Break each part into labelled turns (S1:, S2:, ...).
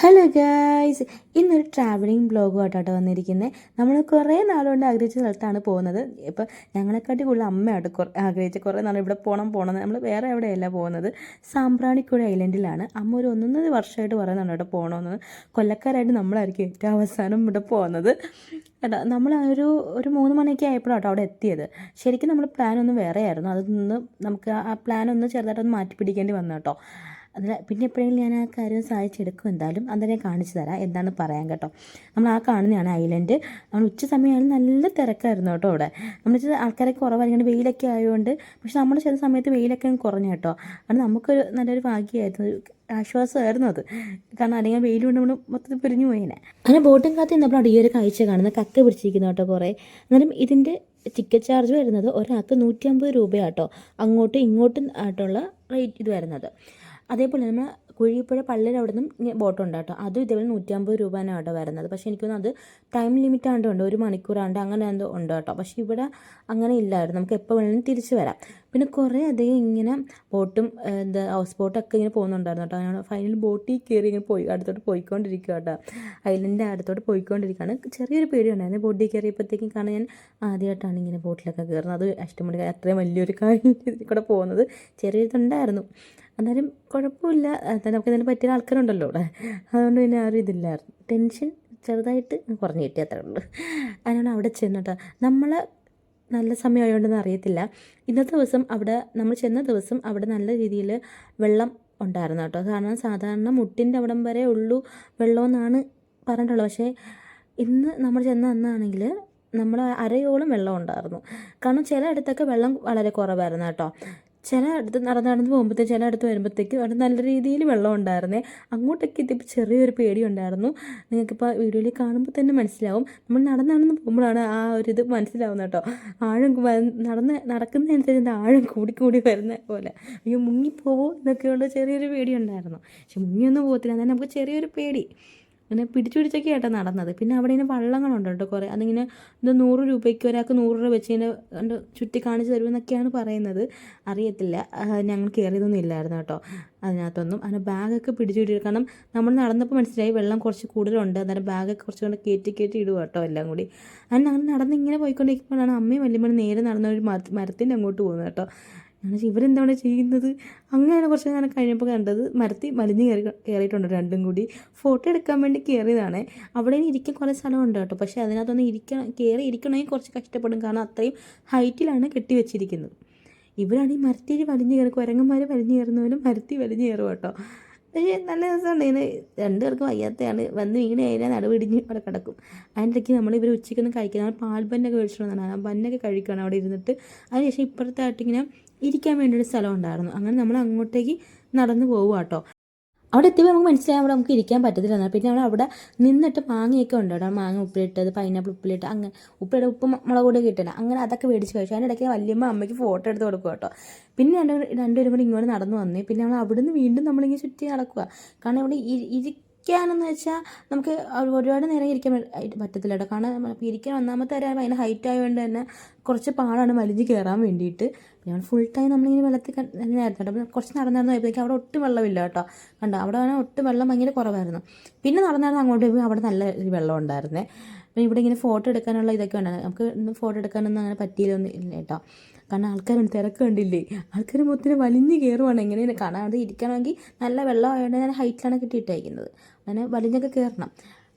S1: Hello guys, ഇന്നൊരു travelling ബ്ലോഗുമായിട്ടാണ് വന്നിരിക്കുന്നത്. നമ്മൾ കുറേ നാളുകൊണ്ട് ആഗ്രഹിച്ച സ്ഥലത്താണ് പോകുന്നത്. ഇപ്പോൾ ഞങ്ങളെക്കാട്ടി കൂടുതൽ അമ്മയായിട്ട് ആഗ്രഹിച്ച കുറേ നാൾ ഇവിടെ പോകണം. നമ്മൾ വേറെ എവിടെയല്ല പോകുന്നത്, സാമ്പ്രാണിക്കുഴ ഐലൻഡിലാണ്. അമ്മ ഒരു 1.5 വർഷമായിട്ട് പറയുന്നുണ്ട് ഇവിടെ പോകണമെന്ന്. കൊല്ലക്കാരായിട്ട് നമ്മളായിരിക്കും ഏറ്റവും അവസാനം ഇവിടെ പോകുന്നത് കേട്ടോ. നമ്മൾ ഒരു 3 മണിയൊക്കെ ആയപ്പോഴാട്ടോ അവിടെ എത്തിയത്. ശരിക്കും നമ്മൾ പ്ലാനൊന്നും വേറെ ആയിരുന്നു. അതിൽ നിന്ന് നമുക്ക് ആ പ്ലാനൊന്ന് ചെറുതായിട്ടൊന്ന് മാറ്റി പിടിക്കേണ്ടി വന്നു കേട്ടോ. അതിൽ പിന്നെ എപ്പോഴെങ്കിലും ഞാൻ ആ കാര്യം സാധിച്ചെടുക്കും. എന്തായാലും അന്നേരം കാണിച്ചു തരാം എന്താണെന്ന് പറയാം കേട്ടോ. നമ്മൾ ആ കാണുന്നതാണ് ഐലൻഡ്. നമ്മൾ ഉച്ച സമയമായാലും നല്ല തിരക്കായിരുന്നു കേട്ടോ അവിടെ. നമ്മൾ വെച്ചാൽ ആൾക്കാരൊക്കെ കുറവായിരിക്കും, വെയിലൊക്കെ ആയതുകൊണ്ട്. പക്ഷെ നമ്മൾ ചില സമയത്ത് വെയിലൊക്കെ കുറഞ്ഞു കേട്ടോ. അത് നമുക്കൊരു നല്ലൊരു ഭാഗ്യമായിരുന്നു, ആശ്വാസമായിരുന്നു അത്. കാരണം അല്ലെങ്കിൽ വെയിൽ കൊണ്ട് നമ്മൾ മൊത്തത്തിൽ പിരിഞ്ഞു പോയിനെ. അങ്ങനെ ബോട്ടും കാത്ത് നിന്നപ്പോൾ അവിടെ ഈ ഒരു കാഴ്ച കാണുന്നത് കക്ക പിടിച്ചിരിക്കുന്നു കേട്ടോ കുറേ. എന്നാലും ഇതിൻ്റെ ടിക്കറ്റ് ചാർജ് വരുന്നത് ഒരാൾക്ക് 150 രൂപയാട്ടോ. അങ്ങോട്ടും ഇങ്ങോട്ടും ആയിട്ടുള്ള റേറ്റ് ഇത് വരുന്നത്. അതേപോലെ നമ്മൾ കുഴിപ്പുഴ പള്ളിയുടെ അവിടെ നിന്നും ബോട്ടുണ്ട് കേട്ടോ. അതും ഇതേപോലെ 150 രൂപയാണ് കേട്ടോ വരുന്നത്. പക്ഷേ എനിക്കൊന്നും അത് ടൈം ലിമിറ്റ് ആണ്ട് ഉണ്ട്, 1 മണിക്കൂറാണ്ട് അങ്ങനെ എന്തോ ഉണ്ട് കേട്ടോ. പക്ഷേ ഇവിടെ അങ്ങനെ ഇല്ലായിരുന്നു, നമുക്ക് എപ്പോൾ വേണമെങ്കിലും തിരിച്ച് വരാം. പിന്നെ കുറേ അധികം ഇങ്ങനെ ബോട്ടും ഹൗസ് ബോട്ടൊക്കെ ഇങ്ങനെ പോകുന്നുണ്ടായിരുന്നു കേട്ടോ. ഞാൻ ഫൈനൽ ബോട്ടിൽ കയറി ഇങ്ങനെ അടുത്തോട്ട് പോയിക്കൊണ്ടിരിക്കുക കേട്ടോ. ഐലൻഡിൻ്റെ അടുത്തോട്ട് പോയിക്കൊണ്ടിരിക്കുകയാണ്. ചെറിയൊരു പേടിയുണ്ടായിരുന്നു ബോട്ടിൽ കയറിയപ്പോഴത്തേക്കും. കാരണം ഞാൻ ആദ്യമായിട്ടാണ് ഇങ്ങനെ ബോട്ടിലൊക്കെ കയറുന്നത്. അത് ഇഷ്ടമുണ്ട്, അത്രയും വലിയൊരു കാര്യം കൂടെ പോകുന്നത്. ചെറിയതുണ്ടായിരുന്നു, എന്നാലും കുഴപ്പമില്ല. നമുക്ക് ഇതിന് പറ്റിയ ആൾക്കാരുണ്ടല്ലോ ഇവിടെ, അതുകൊണ്ട് പിന്നെ ആരും ഇതില്ലായിരുന്നു. ടെൻഷൻ ചെറുതായിട്ട് കുറഞ്ഞു കിട്ടി, അത്രേ ഉള്ളൂ. അതിനാണ് അവിടെ ചെന്നിട്ട് നമ്മൾ നല്ല സമയമായതുകൊണ്ടെന്ന് അറിയത്തില്ല. ഇന്നത്തെ ദിവസം അവിടെ നമ്മൾ ചെന്ന ദിവസം അവിടെ നല്ല രീതിയിൽ വെള്ളം ഉണ്ടായിരുന്നു കേട്ടോ. കാരണം സാധാരണ മുട്ടിൻ്റെ അവിടം വരെ ഉള്ളൂ വെള്ളമെന്നാണ് പറഞ്ഞിട്ടുള്ളത്. പക്ഷേ ഇന്ന് നമ്മൾ ചെന്ന അന്നാണെങ്കിൽ നമ്മൾ അരയോളം വെള്ളം ഉണ്ടായിരുന്നു. കാരണം ചില ഇടത്തൊക്കെ വെള്ളം വളരെ കുറവായിരുന്നു കേട്ടോ. ചില അടുത്ത് നടന്ന് പോകുമ്പോഴത്തേക്ക് ചില അടുത്ത് വരുമ്പോഴത്തേക്ക് അവിടെ നല്ല രീതിയിൽ വെള്ളം ഉണ്ടായിരുന്നേ. അങ്ങോട്ടൊക്കെ എത്തിയപ്പോൾ ചെറിയൊരു പേടിയുണ്ടായിരുന്നു. നിങ്ങൾക്കിപ്പോൾ വീഡിയോയിൽ കാണുമ്പോൾ തന്നെ മനസ്സിലാവും. നമ്മൾ നടന്ന് പോകുമ്പോഴാണ് ആ ഒരു ഇത് മനസ്സിലാവുന്നത് കേട്ടോ. ആഴം നടക്കുന്നതനുസരിച്ച് ആഴം കൂടി വരുന്ന പോലെ. അയ്യോ മുങ്ങിപ്പോവോ എന്നൊക്കെയുള്ള ചെറിയൊരു പേടിയുണ്ടായിരുന്നു. പക്ഷെ മുങ്ങിയൊന്നും പോകത്തില്ല, എന്നാൽ നമുക്ക് ചെറിയൊരു പേടി. അങ്ങനെ പിടിച്ചൊക്കെ ആയിട്ടോ നടന്നത്. പിന്നെ അവിടെ ഇങ്ങനെ വള്ളങ്ങളുണ്ട് കേട്ടോ കുറേ. അതിങ്ങനെ 100 രൂപയ്ക്ക് ഒരാൾക്ക് 100 രൂപ വെച്ച് ഇങ്ങനെ കണ്ട് ചുറ്റി കാണിച്ച് തരുമെന്നൊക്കെയാണ് പറയുന്നത്. അറിയത്തില്ല, ഞങ്ങൾ കയറിയതൊന്നും ഇല്ലായിരുന്നു കേട്ടോ അതിനകത്തൊന്നും. അങ്ങനെ ബാഗൊക്കെ പിടിച്ചിട്ട്, കാരണം നമ്മൾ നടന്നപ്പോൾ മനസ്സിലായി വെള്ളം കുറച്ച് കൂടുതലുണ്ട്. അന്നേരം ബാഗൊക്കെ കുറച്ച് കൊണ്ട് കയറ്റി ഇടുക കേട്ടോ എല്ലാം കൂടി. അങ്ങനെ നടന്ന് ഇങ്ങനെ പോയിക്കൊണ്ടിരിക്കുമ്പോഴാണ് അമ്മയും വല്യമ്മയും നേരെ നടന്ന ഒരു മരത്തിൻ്റെ അങ്ങോട്ട് പോകുന്നത് കേട്ടോ. ഞാൻ ഇവരെന്താണ് ചെയ്യുന്നത്? അങ്ങനെയാണ് കുറച്ച് നേരം കഴിഞ്ഞപ്പോൾ കണ്ടത്. മരത്തിൽ വലിഞ്ഞ് കയറിയിട്ടുണ്ട് രണ്ടും കൂടി. ഫോട്ടോ എടുക്കാൻ വേണ്ടി കയറിയതാണ്. അവിടെ ഇരിക്കാൻ കുറേ സ്ഥലമുണ്ട് കേട്ടോ. പക്ഷേ അതിനകത്തൊന്ന് ഇരിക്കണമെങ്കിൽ കുറച്ച് കഷ്ടപ്പെടും, കാരണം അത്രയും ഹൈറ്റിലാണ് കെട്ടി വെച്ചിരിക്കുന്നത്. ഇവരാണെങ്കിൽ മരത്തിൽ വലിഞ്ഞ് കയറി, കുരങ്ങന്മാർ വലിഞ്ഞ് കയറുന്നവരും മരത്തിൽ വലിഞ്ഞ് കയറും കേട്ടോ. പക്ഷേ നല്ല രസമുണ്ട്. ഇങ്ങനെ രണ്ടുപേർക്കും വയ്യാത്തയാണ്, വന്ന് വീണ് കഴിഞ്ഞാൽ നടുവിടിഞ്ഞ് അവിടെ കിടക്കും. അതിൻ്റെ ഇടയ്ക്ക് നമ്മൾ ഉച്ചയ്ക്കൊന്നും കഴിക്കുന്നത് പാൽബന്നൊക്കെ മേടിച്ചിട്ടുണ്ടെന്നാണ്. ആ ബന്നൊക്കെ കഴിക്കുകയാണ് അവിടെ ഇരുന്നിട്ട്. അതിനുശേഷം ഇപ്പുറത്തായിട്ടിങ്ങനെ ഇരിക്കാൻ വേണ്ടിയൊരു സ്ഥലം ഉണ്ടായിരുന്നു. അങ്ങനെ നമ്മൾ അങ്ങോട്ടേക്ക് നടന്നു പോകുക കേട്ടോ. അവിടെ എത്തിയപ്പോൾ നമുക്ക് മനസ്സിലായി അവിടെ നമുക്ക് ഇരിക്കാൻ പറ്റത്തില്ല. പിന്നെ നമ്മൾ അവിടെ നിന്നിട്ട് മാങ്ങയൊക്കെ ഉണ്ട് കേട്ടോ. മാങ്ങ ഉപ്പിലിട്ടത്, പൈനാപ്പിൾ ഉപ്പിലിട്ട്, അങ്ങനെ ഉപ്പും മുളക് പൊടിയൊക്കെ ഇട്ടില്ല. അങ്ങനെ അതൊക്കെ മേടിച്ച് കഴിച്ചു. അതിൻ്റെ ഇടയ്ക്ക് വല്യമ്മ അമ്മയ്ക്ക് ഫോട്ടോ എടുത്ത് കൊടുക്കുക കേട്ടോ. പിന്നെ രണ്ടുപേരും കൂടി ഇങ്ങോട്ട് നടന്നു വന്നേ. പിന്നെ നമ്മൾ അവിടുന്ന് വീണ്ടും നമ്മളിങ്ങനെ ചുറ്റി നടക്കുക. കാരണം ഇവിടെ ഇരിക്കാനെന്ന് വെച്ചാൽ നമുക്ക് ഒരുപാട് നേരം ഇരിക്കാൻ പറ്റത്തില്ല കേട്ടോ. കാരണം ഇരിക്കാൻ ഒന്നാമത്തെ കാര്യം അതിന് ഹൈറ്റ് ആയതുകൊണ്ട് തന്നെ കുറച്ച് പാടാണ് വലിഞ്ഞ് കയറാൻ വേണ്ടിയിട്ട്. ഞാൻ ഫുൾ ടൈം നമ്മളിങ്ങനെ വെള്ളത്തിൽ തന്നെയായിരുന്നു കേട്ടോ. അപ്പോൾ കുറച്ച് നടന്നു പോയപ്പോഴേക്കും അവിടെ ഒട്ടും വെള്ളമില്ല കേട്ടോ. കണ്ടോ, അവിടെ ഒട്ടും വെള്ളം ഭയങ്കര കുറവായിരുന്നു. പിന്നെ നടന്നായിരുന്നു അങ്ങോട്ട് പോയി അവിടെ നല്ല വെള്ളം ഉണ്ടായിരുന്നേ. അപ്പോൾ ഇവിടെ ഇങ്ങനെ ഫോട്ടോ എടുക്കാനുള്ള ഇതൊക്കെ ഉണ്ടായിരുന്നു. നമുക്ക് ഫോട്ടോ എടുക്കാനൊന്നും അങ്ങനെ പറ്റിയില്ലൊന്നും ഇല്ല കേട്ടോ. കാരണം ആൾക്കാരുണ്ട്, തിരക്ക് കണ്ടില്ലേ, ആൾക്കാർ മൊത്തം വലിഞ്ഞ് കയറുവാണ്. എങ്ങനെയാണ് കാണാൻ, അത് ഇരിക്കണമെങ്കിൽ നല്ല വെള്ളം ആയതുകൊണ്ട് ഞാൻ ഹൈറ്റിലാണ് കിട്ടിയിട്ടേക്കുന്നത്. അങ്ങനെ വലിഞ്ഞൊക്കെ കയറണം.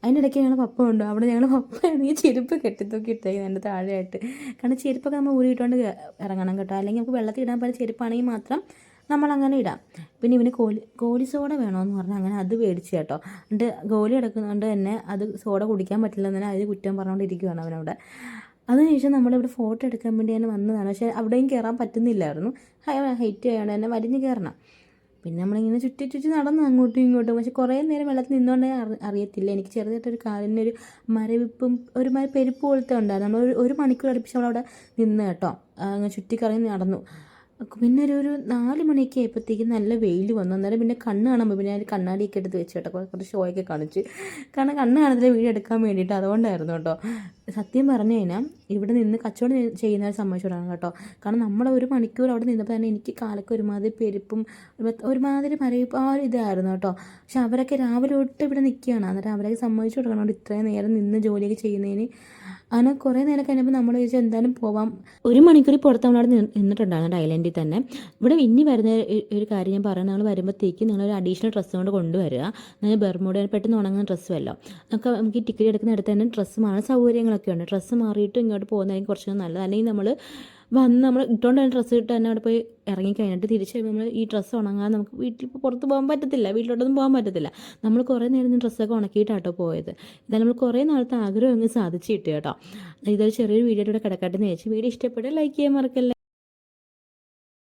S1: അതിൻ്റെ ഇടയ്ക്ക് ഞങ്ങൾ പപ്പ ഉണ്ട്. അവിടെ ഞങ്ങൾ പപ്പയാണെങ്കിൽ ചെരുപ്പ് കെട്ടിത്തൂക്കി ഇട്ടേക്കുന്നത് എൻ്റെ താഴെയായിട്ട്. കാരണം ചെരുപ്പൊക്കെ നമ്മൾ ഊരിയിട്ടുകൊണ്ട് ഇറങ്ങണം കേട്ടോ. അല്ലെങ്കിൽ നമുക്ക് വെള്ളത്തിൽ ഇടാൻ പറ്റുന്ന ചെരുപ്പാണെങ്കിൽ മാത്രം നമ്മളങ്ങനെ ഇടാം. പിന്നെ ഇവന് കോലി സോഡ വേണമെന്ന് പറഞ്ഞാൽ അങ്ങനെ അത് മേടിച്ച് കേട്ടോ. എന്നിട്ട് ഗോലി എടുക്കുന്നതുകൊണ്ട് തന്നെ അത് സോഡ കുടിക്കാൻ പറ്റില്ലെന്ന് തന്നെ അതിന് കുറ്റം പറഞ്ഞുകൊണ്ടിരിക്കുകയാണ് അവനവിടെ. അതിനുശേഷം നമ്മളിവിടെ ഫോട്ടോ എടുക്കാൻ വേണ്ടി ഞാൻ വന്നതാണ്. പക്ഷേ അവിടെയും കയറാൻ പറ്റുന്നില്ലായിരുന്നു, ഹൈറ്റ് ആയതുകൊണ്ട് തന്നെ വലിഞ്ഞ് കയറണം. പിന്നെ നമ്മളിങ്ങനെ ചുറ്റി നടന്നു അങ്ങോട്ടും ഇങ്ങോട്ടും. പക്ഷെ കുറേ നേരം വെള്ളത്തിൽ നിന്നുകൊണ്ടേ അറിയത്തില്ല. എനിക്ക് ചെറുതായിട്ടൊരു കാലിനൊരു മരവിപ്പും ഒരുമാതിരി പെരുപ്പ് പോലത്തെ ഉണ്ടായിരുന്നു. നമ്മൾ 1 മണിക്കൂർ അടുപ്പിച്ച് നമ്മളവിടെ നിന്ന് കേട്ടോ. അങ്ങ് ചുറ്റിക്കറങ്ങി നടന്നു. പിന്നെ ഒരു 4 മണിയൊക്കെ ആയപ്പോഴത്തേക്കും നല്ല വെയിൽ വന്നു. അന്നേരം പിന്നെ കണ്ണ് കാണുമ്പോൾ പിന്നെ ഞാൻ കണ്ണാടിയൊക്കെ എടുത്ത് വെച്ച് കേട്ടോ, കുറച്ച് ഷോയൊക്കെ കാണിച്ച്. കാരണം കണ്ണ് കാണത്തില്ല വീഡിയോ എടുക്കാൻ വേണ്ടിയിട്ട്, അതുകൊണ്ടായിരുന്നു കേട്ടോ. സത്യം പറഞ്ഞു കഴിഞ്ഞാൽ ഇവിടെ നിന്ന് കച്ചവടം ചെയ്യുന്നവരെ സംബന്ധിച്ചിടണം കേട്ടോ. കാരണം നമ്മൾ 1 മണിക്കൂർ അവിടെ നിന്നപ്പോൾ തന്നെ എനിക്ക് കാലൊക്കെ ഒരുമാതിരി പെരുപ്പും ഒരുമാതിരി മരവിപ്പ് ആ ഒരു ഇതായിരുന്നു കേട്ടോ. പക്ഷെ അവരൊക്കെ രാവിലെ തൊട്ട് ഇവിടെ നിൽക്കുകയാണ്. അന്നേരം അവരൊക്കെ സമ്മതിച്ചു കൊടുക്കണം ഇത്രയും നേരം നിന്ന് ജോലിയൊക്കെ ചെയ്യുന്നതിന്. അങ്ങനെ കുറേ നേരം കഴിഞ്ഞപ്പോൾ നമ്മൾ ചോദിച്ചാൽ എന്തായാലും പോവാം. 1 മണിക്കൂർ പുറത്ത് നമ്മളവിടെ നിന്നിട്ടുണ്ടായിരുന്നു ഐലൻഡിൽ തന്നെ. ഇവിടെ ഇനി വരുന്ന ഒരു കാര്യം ഞാൻ പറയുന്നത്, നിങ്ങൾ വരുമ്പോഴത്തേക്ക് നിങ്ങളൊരു അഡീഷണൽ ഡ്രസ്സ് കൊണ്ട് കൊണ്ടുവരിക. എന്നാൽ ബെർമുഡ പെട്ടെന്ന് ഉണങ്ങുന്ന ഡ്രസ്സുമല്ലോ. നമുക്ക് ഈ ടിക്കറ്റ് എടുക്കുന്ന അടുത്ത് തന്നെ ഡ്രസ്സ് മാറാൻ സൗകര്യങ്ങളൊക്കെ ഉണ്ട്. ഡ്രസ്സ് മാറിയിട്ട് ഇങ്ങോട്ട് പോകുന്നതായിരിക്കും കുറച്ചുകൂടി നല്ലത്. അല്ലെങ്കിൽ നമ്മൾ ഇട്ടുകൊണ്ട് തന്നെ ഡ്രസ്സ് ഇട്ട് തന്നെ അവിടെ പോയി ഇറങ്ങിക്കഴിഞ്ഞിട്ട് തിരിച്ച് കഴിയുമ്പോൾ നമ്മൾ ഈ ഡ്രസ്സ് ഉണങ്ങാൻ നമുക്ക് വീട്ടിൽ പുറത്ത് പോകാൻ പറ്റത്തില്ല, വീട്ടിലോട്ടൊന്നും പോകാൻ പറ്റത്തില്ല. നമ്മൾ കുറേ നേരം ഡ്രസ്സൊക്കെ ഉണക്കിയിട്ടാട്ടോ പോയത്. ഇതായാലും നമ്മൾ കുറേ നാളത്തെ ആഗ്രഹം അങ്ങ് സാധിച്ചു കിട്ടി കേട്ടോ. ഇതൊരു ചെറിയൊരു വീഡിയോ ഇവിടെ കിടക്കട്ടെ എന്ന് വെച്ച് വീഡിയോ ഇഷ്ടപ്പെട്ടാൽ ലൈക്ക് ചെയ്യാൻ മറക്കല്ലേ.